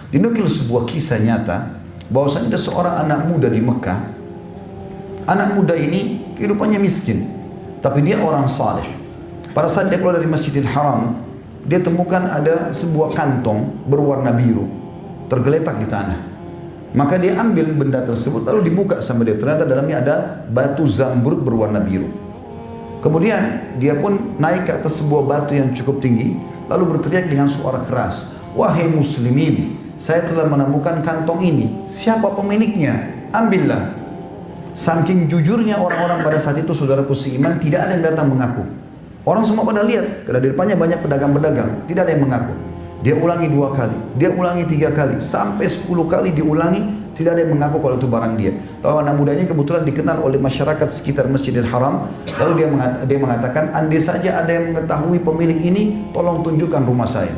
Dinukil sebuah kisah nyata bahwasanya ada seorang anak muda di Mekah. Anak muda ini kehidupannya miskin, tapi dia orang saleh. Pada saat dia keluar dari Masjidil Haram, dia temukan ada sebuah kantong berwarna biru tergeletak di tanah. Maka dia ambil benda tersebut lalu dibuka sama dia. Ternyata dalamnya ada batu zamrud berwarna biru. Kemudian dia pun naik ke atas sebuah batu yang cukup tinggi, lalu berteriak dengan suara keras, "Wahai muslimin, saya telah menemukan kantong ini. Siapa pemiliknya? Ambillah." Saking jujurnya orang-orang pada saat itu, saudaraku seiman, tidak ada yang datang mengaku. Orang semua pada lihat, karena di depannya banyak pedagang-pedagang, tidak ada yang mengaku. Dia ulangi 2 kali, dia ulangi 3 kali, sampai 10 kali diulangi, tidak ada yang mengaku kalau itu barang dia. Tahu anak mudanya kebetulan dikenal oleh masyarakat sekitar Masjidil Haram, lalu dia mengatakan, andai saja ada yang mengetahui pemilik ini, tolong tunjukkan rumah saya.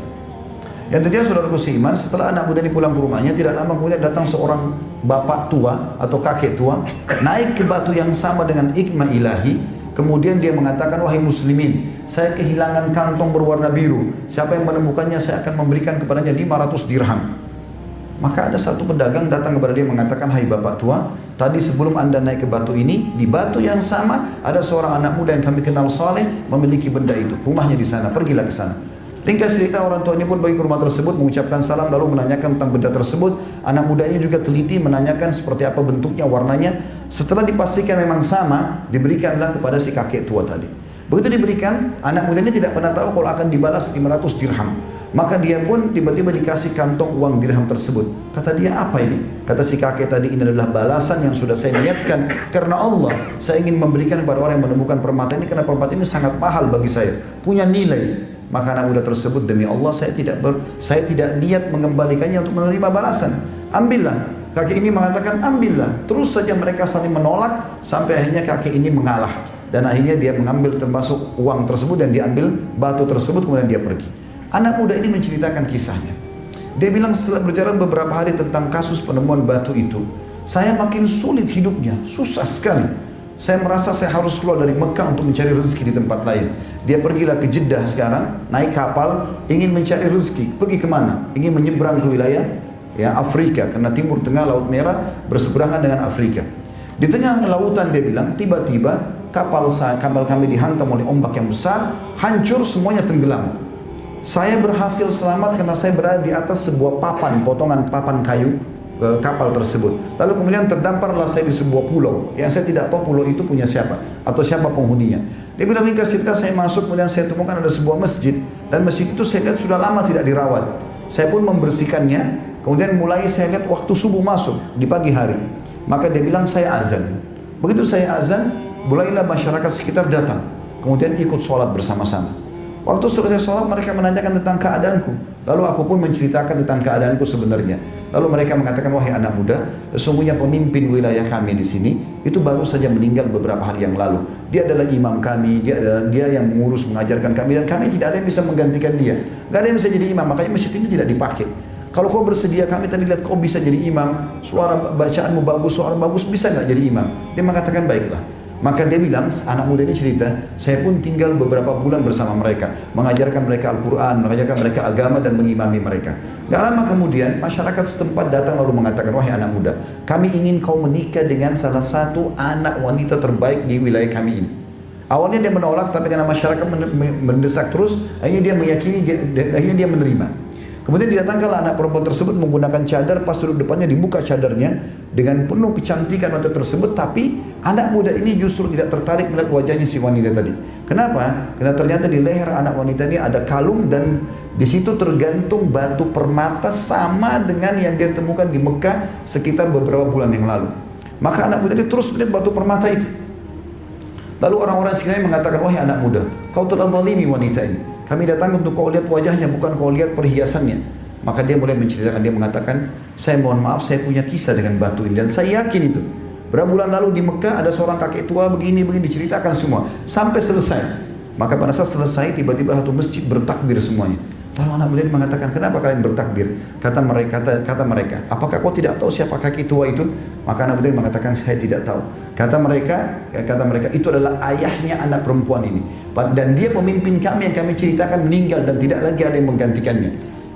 Yang terjadi saudaraku seiman, setelah anak muda ini pulang ke rumahnya, tidak lama kemudian datang seorang bapak tua atau kakek tua, naik ke batu yang sama dengan hikmah ilahi. Kemudian dia mengatakan, "Wahai muslimin, saya kehilangan kantong berwarna biru. Siapa yang menemukannya, saya akan memberikan kepadanya 500 dirham." Maka ada satu pedagang datang kepada dia mengatakan, "Hai bapak tua, tadi sebelum anda naik ke batu ini, di batu yang sama ada seorang anak muda yang kami kenal saleh memiliki benda itu. Rumahnya di sana, pergilah ke sana." Ringkas cerita, orang tua ini pun pergi ke rumah tersebut, mengucapkan salam, lalu menanyakan tentang benda tersebut. Anak muda ini juga teliti menanyakan seperti apa bentuknya, warnanya. Setelah dipastikan memang sama, diberikanlah kepada si kakek tua tadi. Begitu diberikan, anak muda ini tidak pernah tahu kalau akan dibalas 500 dirham. Maka dia pun tiba-tiba dikasih kantong uang dirham tersebut. Kata dia, "Apa ini?" Kata si kakek tadi, "Ini adalah balasan yang sudah saya niatkan karena Allah. Saya ingin memberikan kepada orang yang menemukan permata ini karena permata ini sangat mahal bagi saya, punya nilai." Maka anak muda tersebut, "Demi Allah, saya tidak niat mengembalikannya untuk menerima balasan. Ambillah." Kakek ini mengatakan, "Ambillah." Terus saja mereka saling menolak sampai akhirnya kakek ini mengalah, dan akhirnya dia mengambil termasuk uang tersebut dan diambil batu tersebut, kemudian dia pergi. Anak muda ini menceritakan kisahnya. Dia bilang, setelah berjalan beberapa hari tentang kasus penemuan batu itu, saya makin sulit hidupnya, susah sekali. Saya merasa saya harus keluar dari Mekah untuk mencari rezeki di tempat lain. Dia pergilah ke Jeddah sekarang, naik kapal, ingin mencari rezeki. Pergi kemana? Ingin menyeberang ke wilayah Afrika, karena Timur Tengah Laut Merah berseberangan dengan Afrika. Di tengah lautan dia bilang, tiba-tiba kapal kami dihantam oleh ombak yang besar, hancur, semuanya tenggelam. Saya berhasil selamat karena saya berada di atas sebuah papan, potongan papan kayu kapal tersebut. Lalu kemudian terdamparlah saya di sebuah pulau yang saya tidak tahu pulau itu punya siapa atau siapa penghuninya. Dia bilang, ringkas cerita, saya masuk, kemudian saya temukan ada sebuah masjid, dan masjid itu saya lihat sudah lama tidak dirawat. Saya pun membersihkannya, kemudian mulai saya lihat waktu subuh masuk di pagi hari. Maka dia bilang, saya azan. Begitu saya azan, mulailah masyarakat sekitar datang, kemudian ikut sholat bersama-sama. Waktu selesai sholat, mereka menanyakan tentang keadaanku. Lalu aku pun menceritakan tentang keadaanku sebenarnya. Lalu mereka mengatakan, "Wahai anak muda, sesungguhnya pemimpin wilayah kami di sini itu baru saja meninggal beberapa hari yang lalu. Dia adalah imam kami, dia yang mengurus, mengajarkan kami, dan kami tidak ada yang bisa menggantikan dia. Gak ada yang bisa jadi imam, makanya masjid ini tidak dipakai. Kalau kau bersedia, kami tadi lihat kau bisa jadi imam, suara bacaanmu bagus, suara bagus, bisa nggak jadi imam?" Dia mengatakan, "Baiklah." Maka dia bilang, anak muda ini cerita, "Saya pun tinggal beberapa bulan bersama mereka, mengajarkan mereka Al-Quran, mengajarkan mereka agama dan mengimami mereka. Gak lama kemudian masyarakat setempat datang lalu mengatakan, 'Wahai anak muda, kami ingin kau menikah dengan salah satu anak wanita terbaik di wilayah kami ini.' Awalnya dia menolak, tapi karena masyarakat mendesak terus, akhirnya dia meyakini, akhirnya dia menerima. Kemudian didatangkanlah anak perempuan tersebut menggunakan cadar, pas duduk depannya dibuka cadarnya dengan penuh kecantikan wanita tersebut, tapi anak muda ini justru tidak tertarik melihat wajahnya si wanita tadi. Kenapa? Karena ternyata di leher anak wanita ini ada kalung, dan di situ tergantung batu permata sama dengan yang dia temukan di Mekah sekitar beberapa bulan yang lalu. Maka anak muda ini terus melihat batu permata itu. Lalu orang-orang sekitarnya mengatakan, "Wahai anak muda, kau telah zalimi wanita ini. Kami datang untuk kau lihat wajahnya, bukan kau lihat perhiasannya." Maka dia mulai menceritakan, dia mengatakan, "Saya mohon maaf, saya punya kisah dengan batu ini, dan saya yakin itu. Berapa bulan lalu di Mekah ada seorang kakek tua begini diceritakan semua sampai selesai." Maka pada saat selesai, tiba-tiba satu masjid bertakbir semuanya. Lalu anak muda ini mengatakan, "Kenapa kalian bertakbir?" Kata mereka, "Apakah kau tidak tahu siapa kakek tua itu?" Maka anak muda ini mengatakan, "Saya tidak tahu." Kata mereka, "Itu adalah ayahnya anak perempuan ini, dan dia pemimpin kami yang kami ceritakan meninggal dan tidak lagi ada yang menggantikannya."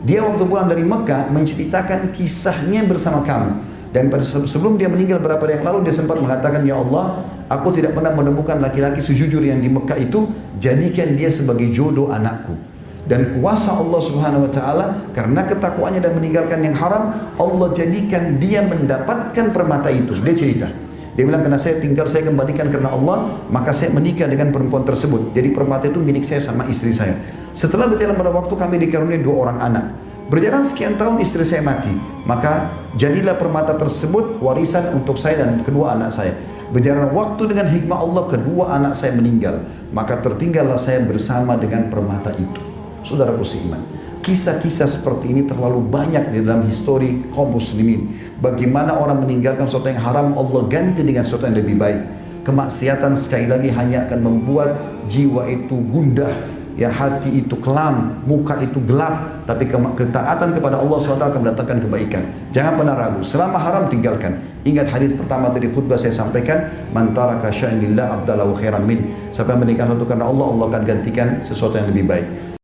Dia waktu pulang dari Mekah menceritakan kisahnya bersama kami. Dan sebelum dia meninggal beberapa hari yang lalu dia sempat mengatakan, ya Allah, aku tidak pernah menemukan laki-laki sejujur yang di Mekah itu, jadikan dia sebagai jodoh anakku. Dan kuasa Allah Subhanahu wa taala karena ketakwaannya dan meninggalkan yang haram, Allah jadikan dia mendapatkan permata itu. Dia cerita. Dia bilang, karena saya kembalikan karena Allah, maka saya menikah dengan perempuan tersebut. Jadi permata itu milik saya sama istri saya. Setelah berjalan pada waktu kami dikaruniai 2 orang anak. Berjalan sekian tahun istri saya mati, maka jadilah permata tersebut warisan untuk saya dan kedua anak saya. Berjalan waktu dengan hikmah Allah, kedua anak saya meninggal, maka tertinggallah saya bersama dengan permata itu. Saudaraku seiman, kisah-kisah seperti ini terlalu banyak di dalam histori kaum muslimin. Bagaimana orang meninggalkan sesuatu yang haram, Allah ganti dengan sesuatu yang lebih baik. Kemaksiatan sekali lagi hanya akan membuat jiwa itu gundah, ya, hati itu kelam, muka itu gelap. Tapi ketaatan kepada Allah SWT akan mendatangkan kebaikan. Jangan pernah ragu, selama haram tinggalkan. Ingat hadis pertama tadi khutbah saya sampaikan, man taraka syai'an lillah abdalahu khairan min. Siapa yang meninggalkan sesuatu karena Allah, Allah akan gantikan sesuatu yang lebih baik.